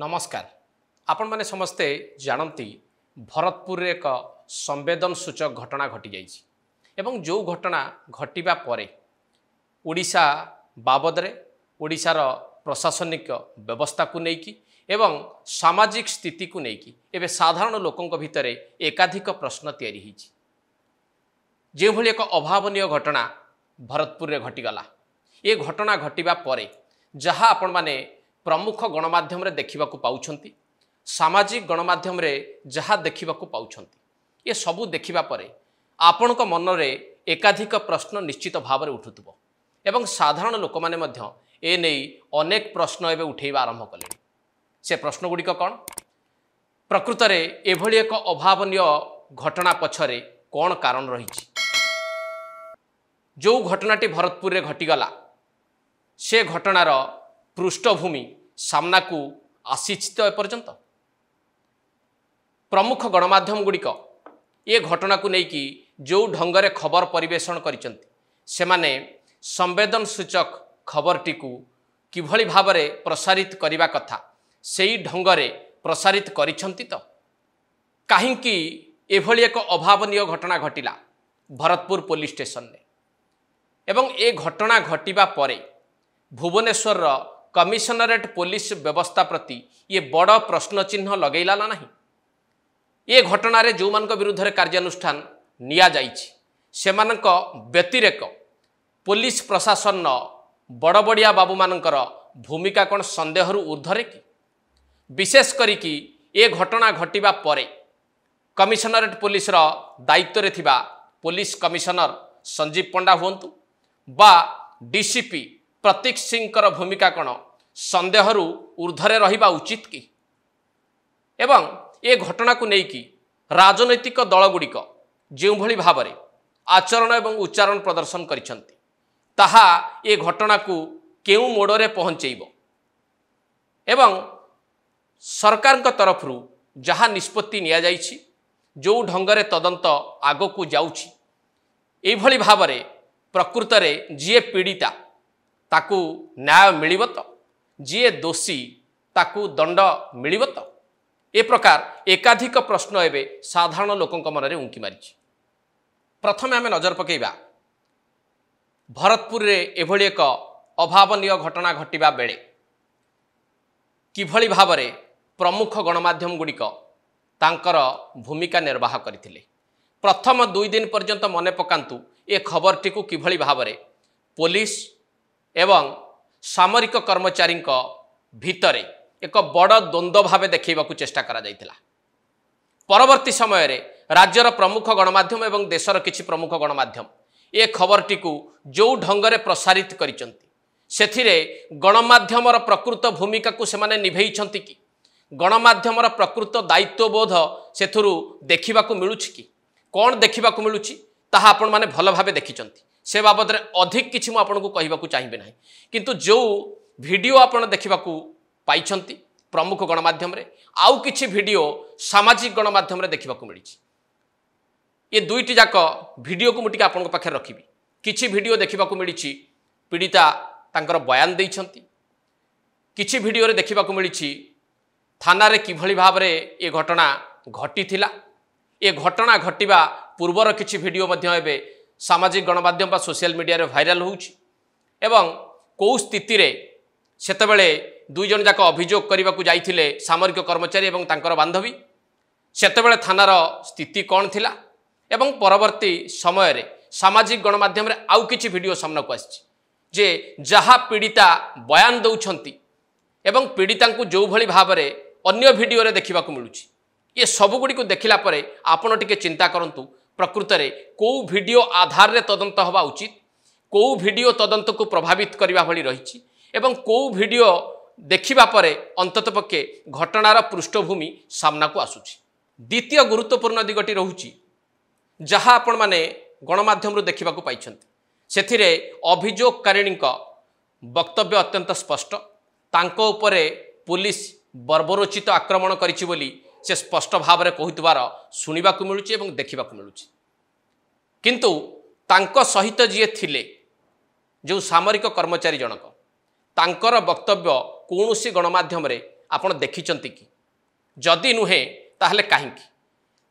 नमस्कार आपण माने समस्ते जानती भरतपुर एक संवेदन सूचक घटना घटी जाइछि एवं जो घटना घटिबा परे ओडिशा बाबदरे ओडिशार प्रशासनिक व्यवस्था को नेकी एवं सामाजिक स्थिति को नेकी एवं साधारण लोकंक भितरे एकाधिक प्रश्न तैयारी होइछि। जो भली एक अभावनीय घटना भरतपुर रे घटिगला ये घटना घटिबा परे जहाँ आपण माने प्रमुख गणमाध्यम रे देखिबा को पाउछंती सामाजिक गणमाध्यम रे जहाँ देखिबा को पाउछंती ये सबू देखिबा परे आपणक मन रे एकाधिक प्रश्न निश्चित भाव में उठुथबो एवं साधारण लोक माने मध्य ए नै अनेक प्रश्न एवं उठेबा आरंभ कले। से प्रश्न गुड़िक कौन प्रकृत रे एभली एक अभावनीय घटना पछरे कौन कारण रही जो घटनाटी भरतपुर रे घटिगला से घटनार पृष्ठभूमि सामना को आसीछि तो एपर्यंत प्रमुख गणमाध्यम गुड़िक ये घटना को लेकिन जो ढंगरे खबर परिवेषण करिसंती सेमाने संवेदन सूचक खबरटी को किभली भाबरे प्रसारित करिबा कथा सेही ढंगरे प्रसारित करिसंती तो काहींकि एभली एक अभावनीय घटना घटिला भरतपुर पुलिस स्टेशन ने एवं ए घटना घटिबा परे भुवनेश्वर कमिशनरेट पुलिस व्यवस्था प्रति ये बड़ प्रश्न चिन्ह लगैला ना नहीं। ये घटना रे जो मान विरुद्ध रे कार्यानुष्ठान निया जाइछि सेमानक व्यतिरेक पुलिस प्रशासन बड़ बड़िया बाबू मानकर भूमिका कौन संदेह ऊर्धरे कि विशेष करी कि ये घटना घटिबा परे कमिशनरेट पुलिस रो दायित्व रे थिबा पुलिस कमिशनर संजीव पंडा हुंतु बा डीसीपी प्रतीक सिंह भूमिका कौन संदेह ऊर्धरे रहिबा उचित कि एवं ए घटना को लेकिन राजनैतिक दलगुड़िक जो भली भाव में आचरण एवं उच्चारण प्रदर्शन करिसंती ताहा ए घटना को केउ मोड़े पहुँचेब एवं सरकार तरफ जहाँ निष्पत्ति निया जाइछि जो ढंगरे तदंत आग को जाउछि एभली भाव में प्रकृत में जी पीड़िता ताकू न्याय मिलिब तो जी दोषी ताकू दंड मिलिब तो ए प्रकार एकाधिक प्रश्न एवं साधारण लोकंक मन में उंकी मारी। प्रथमे आमे नजर पकेइबा भरतपुर रे एभली एक अभावनीय घटना घटिबा बेले किभली भाव में प्रमुख गणमाध्यम गुड़िक तांकर भूमिका निर्वाह करथिले। प्रथम 2 दिन पर्यंत मने पकांतु ए खबरटी को किभली भाव में पुलिस एवं सामरिक कर्मचारी भितरे एक बड़ द्वंद्व भाव देखा चेष्टा करा जायतिला। परवर्ती समय रे राज्यर प्रमुख गणमाध्यम एवं देशर किछि प्रमुख गणमाध्यम ए खबरटी को जो ढंगरे प्रसारित करिसंती सेथिरे गणमाध्यमर प्रकृत भूमिका को सेमाने निभेइछंती कि गणमाध्यमर प्रकृत दायित्वबोध सेथुरु देखिबा को मिलुछि कि कौन देखिबा को मिलुछि ताहा आपण माने भल भाबे देखिचंती से बाबद रे अधिक किछि मु आपन को कहिबा को चाहिबे नाही किंतु जो वीडियो आपण देखिबा को पाइछंती प्रमुख गणमाध्यम रे आउ किछि वीडियो सामाजिक गणमाध्यम रे देखिबा को मिलिछि ये दुईटी जाक वीडियो को मुटिके आपन को पाखे रखिबी। किछि वीडियो देखिबा को मिलिछि पीड़िता तांकर बयान दैछंती किछि वीडियो रे देखिबा को मिलिछि थाना रे किभली भाव रे ए घटना घटिथिला ए घटना घटिबा पूर्वर किछि वीडियो मध्य एबे सामाजिक गणमाध्यम बा सोशल मीडिया रे भाइराल होउछि एवं को स्थिति रे सेतबेले 2 जन जाक अभियोग करबा को जाइथिले सामरिक कर्मचारी एवं तांकर बांधवी सेतबेले थानार स्थिति कौन थिला एवं परवर्ती समय रे सामाजिक गणमाध्यम रे आउ किछि वीडियो सामना को आछि जे जहाँ पीड़िता बयान दउछंती एवं पीड़िता को जो भली भाव में अन्य वीडियो रे देखिबा को मिलुछि ये सब गुड़ी को देखिला परे आपण टिके चिंता करंतु प्रकृत रे को वीडियो आधार रे तदंत हवा उचित को वीडियो तदंत को प्रभावित करबा भली रहिछि एवं को वीडियो देखिबा परे अंततपक्षे घटनार पृष्ठभूमि सामना को आसुछि। द्वितीय गुरुत्वपूर्ण दिगटी रहुछि जहाँ आपण माने गणमाध्यम रो देखिबा को पाइछंती सेथिरे अभियोगकारिणी वक्तव्य अत्यंत स्पष्ट तांको उपरे पुलिस बर्बरोचित आक्रमण करिछि बोली से स्पष्ट भाव में कहूतबार शुणा को मिलूँ और देखा मिलूँ किंतु तांको सहित जी थिले जो सामरिक कर्मचारी जनक तांकर वक्तव्य कौन सी गणमाध्यम रे आपण देखिचंती कि जदि नुहे ताहले काहींकी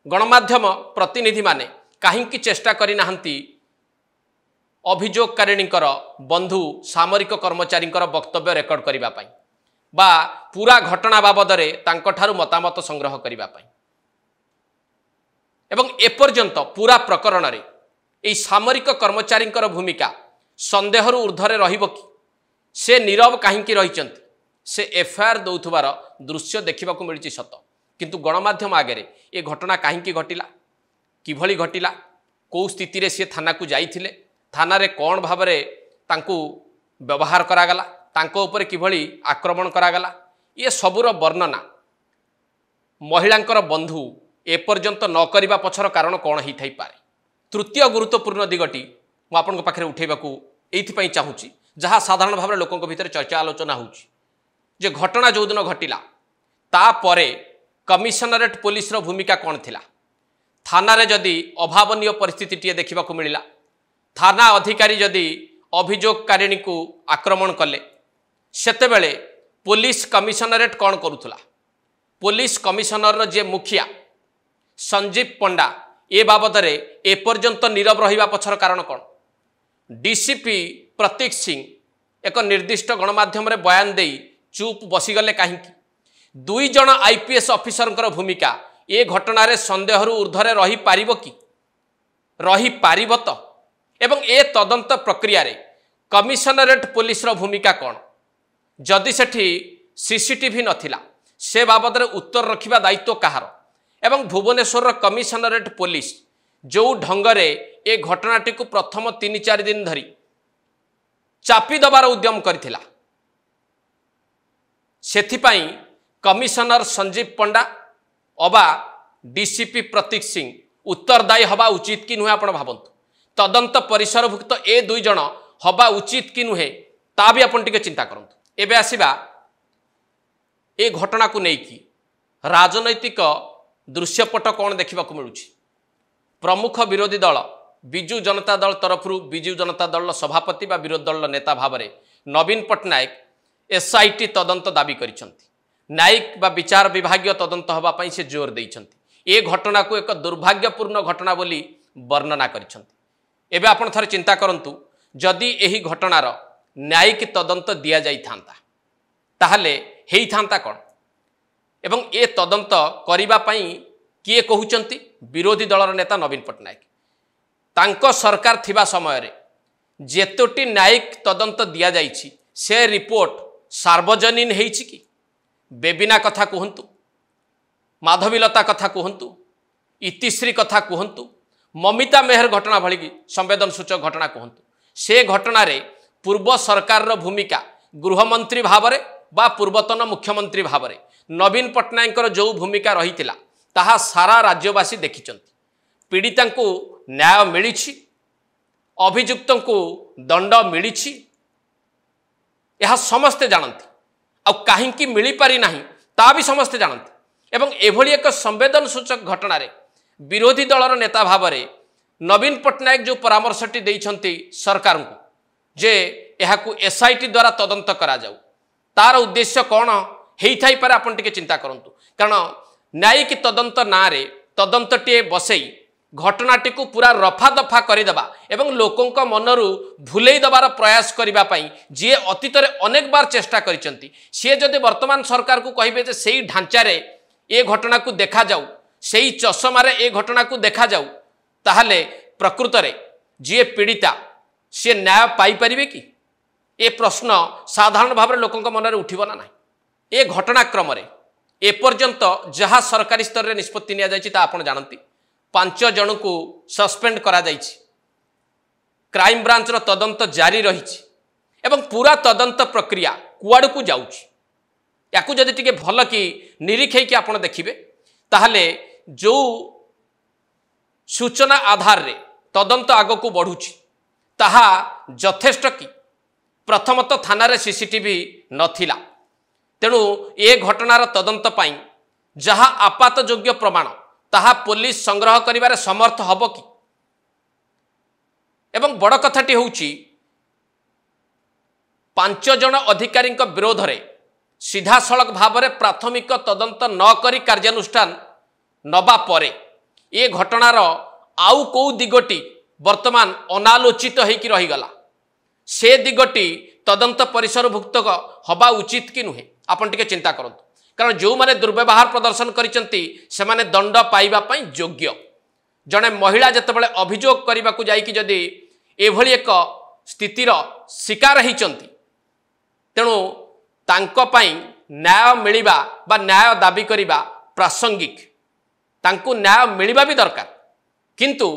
गणमाध्यम प्रतिनिधि माने काहींकी चेष्टा करि नाहंती अभियोगकारिणींकर बंधु सामरिक कर्मचारींकर वक्तव्य रेकर्ड करिबा पई बा पूरा घटना बाबदरे तांकठारु मतामत संग्रह करिबा पई एवं एपर्यंत पूरा प्रकरण रे एई सामरिक कर्मचारींकर भूमिका संदेहरु ऊर्ध्वरे रहिबो कि से नीरव काहींकी रहिचंती से एफआईआर दौथुबार दृश्य देखा मिली सत किंतु गणमाध्यम आगे ये घटना कहीं घटिला किभली घटिला कौ स्थिति सी थाना को जाइथिले थाना रे कौन भाव व्यवहार करागला तांको ऊपर किभली आक्रमण करागला ये सबुर वर्णना महिलांकर बंधु एपर्यंत न करिबा पछर कारण कौन हो थाई पारे। तृतीय गुरुत्वपूर्ण दिगटी मु आपन पाखे उठेबाकू एइथिपई चाहूची जहाँ साधारण भाव लोकों भितर चर्चा आलोचना होची जे घटना जो दिन घटिला तापरे कमिशनरेट पुलिस रो भूमिका कौन थिला थाना रे जदि अभावनीय परिस्थिति टीए देखा मिलला थाना अधिकारी जदि अभियोगकारिणी को आक्रमण कले सेतेबेले पुलिस कमिशनरेट कौन करुथुला पुलिस कमिशनर जे मुखिया संजीव पंडा ए बाबदरे एपर्यंत नीरव रहिबा पछर कारण कौन डीसीपी प्रतीक सिंह एक निर्दिष्ट गणमाध्यम रे बयान देई चुप बसीगले कहीं दुई जन आईपीएस ऑफिसर भूमिका ए घटना रे संदेहरु ऊर्ध्वरे रही पारिबो कि रही पारिबो तो एवं ए तदंत प्रक्रिया रे कमिशनरेट पुलिस रो भूमिका कौन जदि सेठी सीसीटीवी नथिला से बाबद रे उत्तर रखिबा दायित्व कहार एवं भुवनेश्वर रो कमिशनरेट पुलिस जो ढंगरे ए घटनाटी को प्रथम 3-4 दिन धरी चापी दबार उद्यम करथिला सेथिपाई कमिशनर संजीव पंडा अबा डीसीपी प्रतीक सिंह उत्तरदायी हवा उचित कि नुहे आपण भावंतु तदंत परिसरभुक्त ए दुई जन हवा उचित कि नुहे ता भी आपण टिके चिंता करंतु। एबे आसीबा ए घटना को नेकी राजनैतिक दृश्यपट कौन देखा मिलूची प्रमुख विरोधी दल बिजु जनता दल तरफ बिजु जनता दल सभापति बा विरोधी दल नेता भाव में नवीन पट्टनायक एसआईटी तदंत दाबी करिसंती न्यायिक बा विचार विभागीय तदंत हवापाई से जोर देइछंती ए घटना को एक दुर्भाग्यपूर्ण घटना बोली वर्णना करिसंती। एबे आपण थरे चिंता करंतु जदि एही घटनार न्यायिक तदंत दिया जाई थांता ताहले हेई थांता कोन एवं ए तदंत करिबा पई किए कहउचंती विरोधी दलर नेता नवीन पट्टनायक तांको सरकार थिबा समय रे जेतोटी न्यायिक तदंत दिया जाइछि से रिपोर्ट सार्वजनीन हेइछि कि बेबिना कथा कहतु माधवीलता कथा कहतु इतिश्री कथा कहतु ममिता मेहर घटना भली संवेदनसूचक घटना कहतु से घटना रे पूर्व सरकार रो भूमिका गृहमंत्री भाव में बा पूर्वतन मुख्यमंत्री भाव में नवीन पट्टनायक जो भूमिका रही ताहा सारा राज्यवासी देखिचंती पीड़िता को न्याय मिली अभियुक्त को दंड मिली यह समस्ते जानती आ कहीं मिल पारि नाही ता भी समस्ते जानती एवं एभली एक संवेदनसूचक घटना रे विरोधी दलर नेता भाव में नवीन पट्टनायक जो परामर्शटी देइछंती सरकार को जे यहाकू एसआईटी द्वारा तदंत करा जाऊ तार उद्देश्य कौन हेई थाई पारे आपण टिके चिंता करंतु कारण न्यायिक तदंत ना रे तदंतटे बसई घटनाटी को पूरा रफा दफा करदेबा एवं लोकों मनरू भूले दबार प्रयास करने जी अतीत अनेक बार चेष्टा करिसंती सी जदि वर्तमान सरकार को कहे जे से ढांचा रे ए घटना को देखा जाऊ से चषमार ए घटना को देखा जाऊ ताहले प्रकृत रे जी पीड़िता सी न्याय पाई परिबे कि ए प्रश्न साधारण भाव में लोकों मन में उठिब ना नहीं। ए घटनाक्रम एपर्यंत जहाँ सरकारी स्तर में निष्पत्ति निया जायछि ता आपण जानती 5 जन को सस्पेंड करा जायछि क्राइम ब्रांच रो तदंत जारी रही एवं पूरा तदंत प्रक्रिया कुआड़ को जाउछि याकू जदि टिके भल कि निरीक्षे कि आपण देखिबे ताहले जो सूचना आधार रे तदंत आग को बढ़ुछि ताहा यथेष्ट कि प्रथमतः थाना रे सीसीटीवी नथिला तेणु ए घटनार तदंत पाई जहाँ आपात योग्य प्रमाण ताहा पुलिस संग्रह करिबारे समर्थ हब कि एवं बड़ कथाटी होउछि 5 जन अधिकारी विरोध रे सीधासलख भाव में प्राथमिक तदंत न करी कार्यानुष्ठान नबा परे ए घटनार आउ कौ दिगटी वर्तमान अनालोचित होइकी रहीगला से दिगटी तदंत परिसरभुक्त हवा उचित कि नुहे आपन टिके चिंता करंतु कारण जो माने दुर्व्यवहार प्रदर्शन करिसंती से माने दंड पाइबा पई योग्य जने महिला जतबेले अभियोग करबा को जाई कि जदी एभली एक स्थितिर शिकार होइचंती तेणु तांको पई न्याय मिलिबा बा न्याय दाबी करिबा प्रासंगिक तांको न्याय मिलिबा भी दरकार किंतु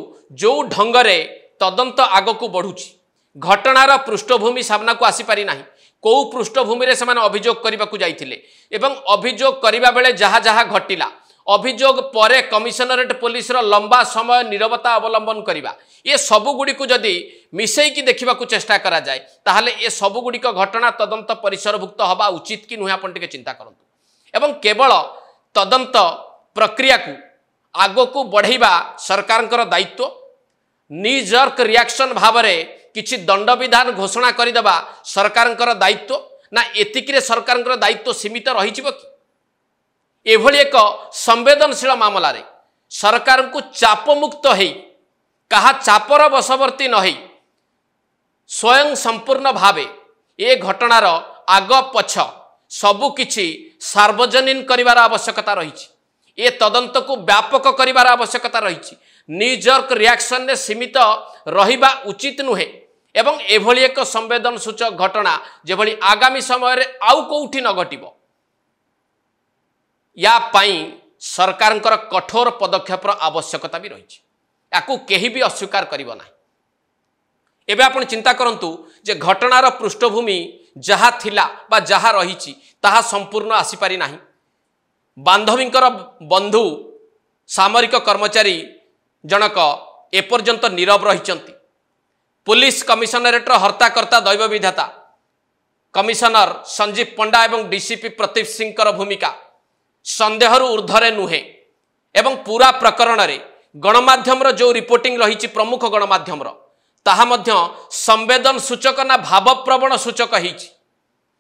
जो ढंगरे तदंत आगकू बढ़ुची घटनार पृष्ठभूमि सामना को आसी पारि नाही कौ पृष्ठभूमि रे समान अभियोग करबा को जाइथिले एवं अभियोग करिबा बेले जहा जहा घटिला अभियोग परे कमिशनरेट पुलिस रो लंबा समय नीरवता अवलंबन करिबा ये सब गुडी को जदी मिसई की देखिबा को चेष्टा करा जाए ताहले ये सब गुडी को घटना तदंत परिसरभुक्त हवा उचित कि नुहे आपन टिके चिंता करंतु एवं केवल तदंत प्रक्रिया को आगो को बढ़ाइबा सरकारंकर दायित्व निजर्क रिएक्शन भाव में किछि दंड विधान घोषणा करदेबा सरकारंकर दायित्व ना एतिकिरे सरकारंकर दायित्व सीमित रहिजिबो कि एभली एक संवेदनशील मामला रे सरकार को चाप मुक्त है कहा चापर बशवर्ती न है स्वयं संपूर्ण भावे ए घटनार आग पछ सबु किछि सार्वजनीन करिवार आवश्यकता रही ए तदंत को व्यापक करिवार आवश्यकता रही निजर्क रिएक्शन ने सीमित रहिबा उचित नुहे एवं एभली एक संवेदन सूचक घटना जेभली आगामी समय रे आउ कोउठी न घटिबो या पाई सरकारंकर कठोर पदक्षेपर आवश्यकता भी रही याकू केही भी अस्वीकार करिबो ना एबे आपण चिंता करंतु जे घटनार पृष्ठभूमि जहा थिला बा जहा रही ताहा संपूर्ण आसी पारि नाही बांधवींकर बंधु सामरिक कर्मचारी जनक एपर्यंत नीरव रहिचंती पुलिस कमिशनरेट हर्ताकर्ता दैव विधाता कमिशनर संजीव पंडा एवं डीसीपी प्रतीप सिंह भूमिका संदेह ऊर्ध्वरे नुहे एवं पूरा प्रकरण रे गणमाध्यम जो रिपोर्टिंग रही प्रमुख गणमाध्यम ताहा मध्य संवेदन सूचक ना भावप्रवण सूचक होइछि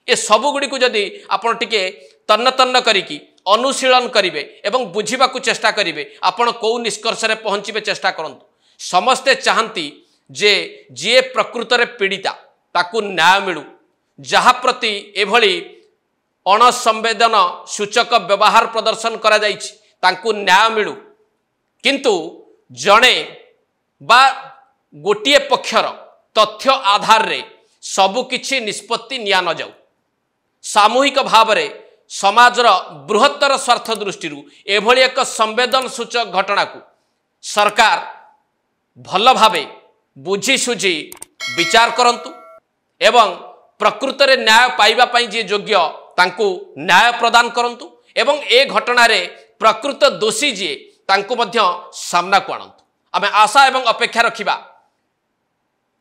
ए सबु गुडी को जदी आपण टिके तन्न तन्न करिकी अनुशीलन करिवे एवं बुझिबा को चेष्टा करिवे आपण को निष्कर्ष रे पहुंचीबे चेष्टा करंतु समस्ते चाहंती जे जे प्रकृत रे पीड़िता ताकू न्याय मिलू जहा प्रति एभली अणसंवेदन सूचक व्यवहार प्रदर्शन करा जाइछि तांकू न्याय मिलू किंतु जणे बा गोटिए पक्षर तथ्य आधार रे सबु किछि निष्पत्ति निया न जाऊ सामूहिक भाव रे समाजर बृहत्तर स्वार्थ दृष्टि एभली एक संवेदन सूचक घटना को सरकार भल भावे बुझी सुझी विचार करंतु एवं प्रकृत रे न्याय पाइबा पई जे योग्य तांकू न्याय प्रदान करंतु एवं ए घटना रे प्रकृत दोषी जे तांकू मध्य सामना को आणंतु आमे आशा एवं अपेक्षा रखिबा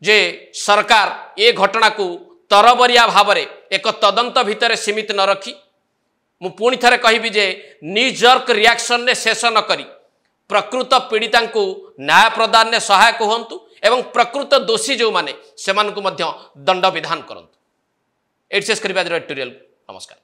जे सरकार ए घटना को तरबरिया भाव रे एक तदंत भितर सीमित न रखी मु पुणी थरे कहिबी जे निजर्क रिएक्शन ने शेष न करी प्रकृत पीड़िता को न्याय प्रदान ने सहायक होंतु एवं प्रकृत दोषी जो माने सेमानकु मध्य दंड विधान करंतु एडसेस करिबा एडिटोरियल नमस्कार।